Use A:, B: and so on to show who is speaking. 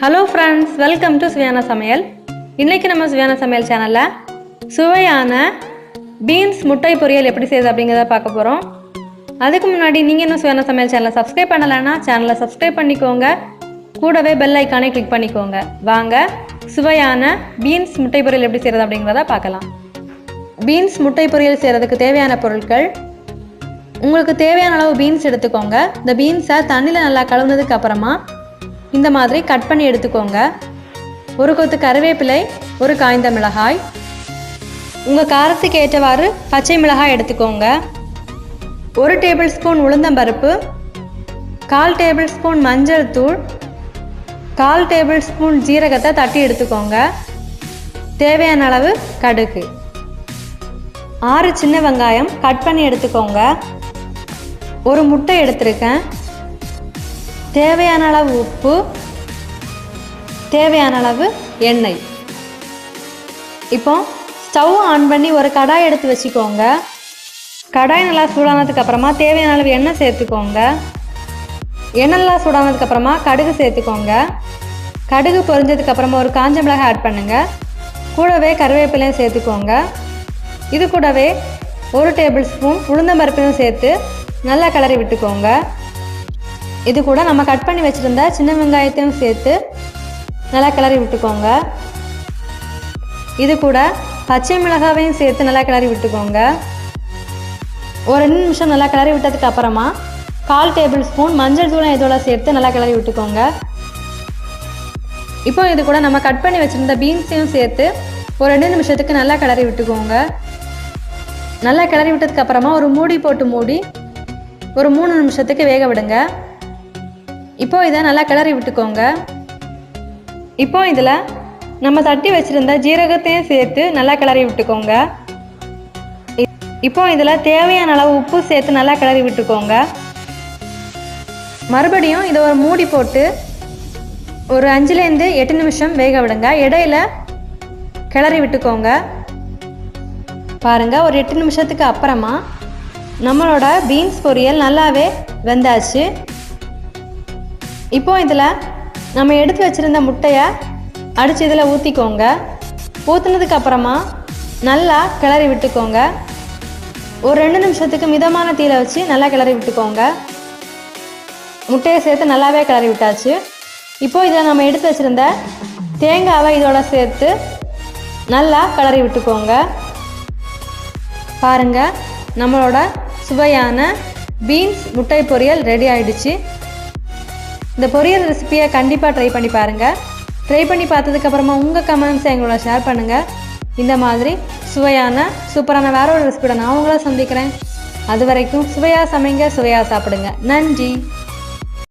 A: Hello friends, welcome to சுவையான சமையல். இன்றைக்கி நம்ம சுவையான சமையல் சேனலில் சுவையான பீன்ஸ் முட்டை பொரியல் எப்படி செய்யுது அப்படிங்கிறத பார்க்க போகிறோம். அதுக்கு முன்னாடி நீங்கள் இன்னும் சுவையான சமையல் சேனலை சப்ஸ்கிரைப் பண்ணலைன்னா சேனலை சப்ஸ்கிரைப் பண்ணிக்கோங்க. கூடவே பெல் ஐக்கானே கிளிக் பண்ணிக்கோங்க. வாங்க சுவையான பீன்ஸ் முட்டை பொரியல் எப்படி செய்கிறது அப்படிங்கிறத பார்க்கலாம். பீன்ஸ் முட்டை பொரியல் செய்கிறதுக்கு தேவையான பொருட்கள்: உங்களுக்கு தேவையான அளவு பீன்ஸ் எடுத்துக்கோங்க. இந்த பீன்ஸை தண்ணியில் நல்லா கழுவுனதுக்கு அப்புறமா இந்த மாதிரி கட் பண்ணி எடுத்துக்கோங்க. ஒரு கொத்து கருவேப்பிலை, ஒரு காய்ந்த மிளகாய், உங்கள் காரத்துக்கு ஏற்றவாறு பச்சை மிளகாய் எடுத்துக்கோங்க. 1 டேபிள் ஸ்பூன் உளுந்தம்பருப்பு, 1/4 டேபிள் ஸ்பூன் மஞ்சள் தூள், 1/4 டேபிள் ஸ்பூன் ஜீரகத்தை தட்டி எடுத்துக்கோங்க. தேவையான அளவு கடுகு, 6 சின்ன வெங்காயம் கட் பண்ணி எடுத்துக்கோங்க. ஒரு முட்டை எடுத்திருக்கேன். தேவையான அளவு உப்பு, தேவையான அளவு எண்ணெய். இப்போ ஸ்டவ் ஆன் பண்ணி ஒரு கடாய் எடுத்து வச்சுக்கோங்க. கடாய் நல்லா சூடானதுக்கு அப்புறமா தேவையான அளவு எண்ணெய் சேர்த்துக்கோங்க. எண்ணெய் நல்லா சூடானதுக்கு அப்புறமா கடுகு சேர்த்துக்கோங்க. கடுகு பொரிஞ்சதுக்கு அப்புறமா ஒரு காஞ்ச மிளகாய் ஆட் பண்ணுங்கள். கூடவே கருவேப்பிலையும் சேர்த்துக்கோங்க. இது கூடவே 1 டேபிள் ஸ்பூன் உளுந்தம்பருப்பையும் சேர்த்து நல்லா கிளறி விட்டுக்கோங்க. இது கூட நம்ம கட் பண்ணி வச்சுருந்த சின்ன வெங்காயத்தையும் சேர்த்து நல்லா கிளறி விட்டுக்கோங்க. இது கூட பச்சை மிளகாவையும் சேர்த்து நல்லா கிளறி விட்டுக்கோங்க. ஒரு 2 நிமிஷம் நல்லா கிளறி விட்டதுக்கு அப்புறமா 1/4 டேபிள் ஸ்பூன் மஞ்சள் தூளை இதோட சேர்த்து நல்லா கிளறி விட்டுக்கோங்க. இப்போ இது கூட நம்ம கட் பண்ணி வச்சுருந்த பீன்ஸையும் சேர்த்து ஒரு 2 நிமிஷத்துக்கு நல்லா கிளறி விட்டுக்கோங்க. நல்லா கிளறி விட்டதுக்கு அப்புறமா ஒரு மூடி போட்டு மூடி ஒரு 3 நிமிஷத்துக்கு வேக விடுங்க. இப்போ இதை நல்லா கிளறி விட்டுக்கோங்க. இப்போ இதில் நம்ம தட்டி வச்சுருந்த ஜீரகத்தையும் சேர்த்து நல்லா கிளறி விட்டுக்கோங்க. இப்போ இதில் தேவையான அளவு உப்பு சேர்த்து நல்லா கிளறி விட்டுக்கோங்க. மறுபடியும் இதை ஒரு மூடி போட்டு ஒரு 5லேருந்து 8 நிமிஷம் வேக விடுங்க. இடையில கிளறி விட்டுக்கோங்க. பாருங்கள், ஒரு 8 நிமிஷத்துக்கு அப்புறமா நம்மளோட பீன்ஸ் பொரியல் நல்லாவே வெந்தாச்சு. இப்போ இதில் நம்ம எடுத்து வச்சுருந்த முட்டையை அடித்து இதில் ஊற்றிக்கோங்க. ஊற்றுனதுக்கு அப்புறமா நல்லா கிளறி விட்டுக்கோங்க. ஒரு 2 நிமிஷத்துக்கு மிதமான தீயில வச்சு நல்லா கிளறி விட்டுக்கோங்க. முட்டையை சேர்த்து நல்லாவே கிளறி விட்டாச்சு. இப்போ இதில் நம்ம எடுத்து வச்சுருந்த தேங்காவை இதோட சேர்த்து நல்லா கிளறி விட்டுக்கோங்க. பாருங்கள், நம்மளோட சுவையான பீன்ஸ் முட்டை பொரியல் ரெடி ஆகிடுச்சு. இந்த பொரியல் ரெசிபியை கண்டிப்பாக ட்ரை பண்ணி பாருங்கள். ட்ரை பண்ணி பார்த்ததுக்கப்புறமா உங்கள் கமெண்ட்ஸை எங்களோட ஷேர் பண்ணுங்கள். இந்த மாதிரி சுவையான சூப்பரான வேற ஒரு ரெசிபியோட நான் உங்களை சந்திக்கிறேன். அது வரைக்கும் சுவையாக சமைங்க, சுவையாக சாப்பிடுங்க. நன்றி.